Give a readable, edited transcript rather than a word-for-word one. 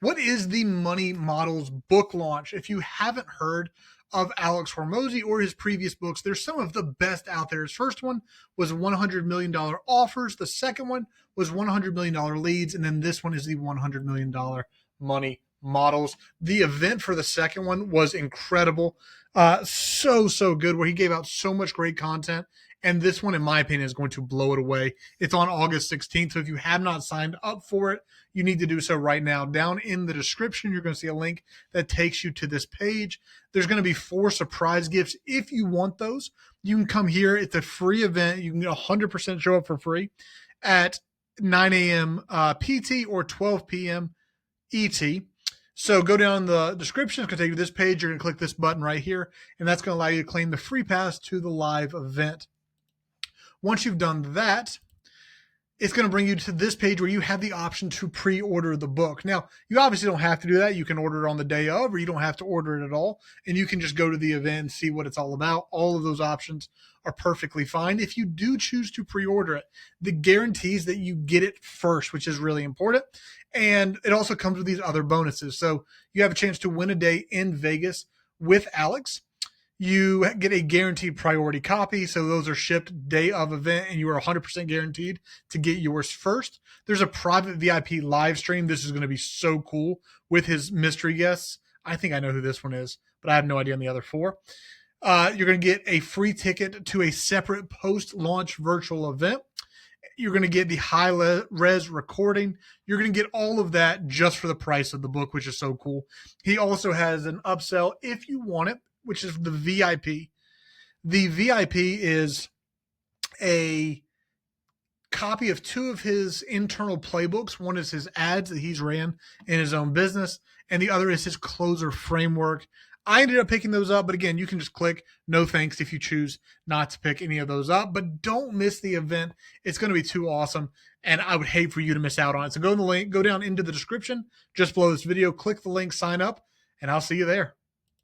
What is the Money Models book launch? If you haven't heard of Alex Hormozi or his previous books, there's some of the best out there. His first one was $100 million offers. The second one was $100 million leads. And then this one is the $100 million money models. The event for the second one was incredible. So good, where he gave out so much great content. And this one, in my opinion, is going to blow it away. It's on August 16th. So if you have not signed up for it, you need to do so right now. Down in the description, you're going to see a link that takes you to this page. There's going to be 4 surprise gifts. If you want those, you can come here. It's a free event. You can 100% show up for free at 9 a.m. PT or 12 p.m. ET. So go down the description. It's going to take you to this page. You're going to click this button right here, and that's going to allow you to claim the free pass to the live event. Once you've done that, it's going to bring you to this page where you have the option to pre-order the book. Now, you obviously don't have to do that. You can order it on the day of, or you don't have to order it at all. And you can just go to the event and see what it's all about. All of those options are perfectly fine. If you do choose to pre-order it, the guarantees that you get it first, which is really important. And it also comes with these other bonuses. So you have a chance to win a day in Vegas with Alex. You get a guaranteed priority copy. So those are shipped day of event, and you are 100% guaranteed to get yours first. There's a private VIP live stream. This is going to be so cool with his mystery guests. I think I know who this one is, but I have no idea on the other 4. You're going to get a free ticket to a separate post-launch virtual event. You're going to get the high-res recording. You're going to get all of that just for the price of the book, which is so cool. He also has an upsell if you want it, which is the VIP. The VIP is a copy of 2 of his internal playbooks. One is his ads that he's ran in his own business, and the other is his closer framework. I ended up picking those up, but again, you can just click no thanks if you choose not to pick any of those up. But don't miss the event. It's going to be too awesome, and I would hate for you to miss out on it. So go down into the description just below this video, click the link, sign up, and I'll see you there.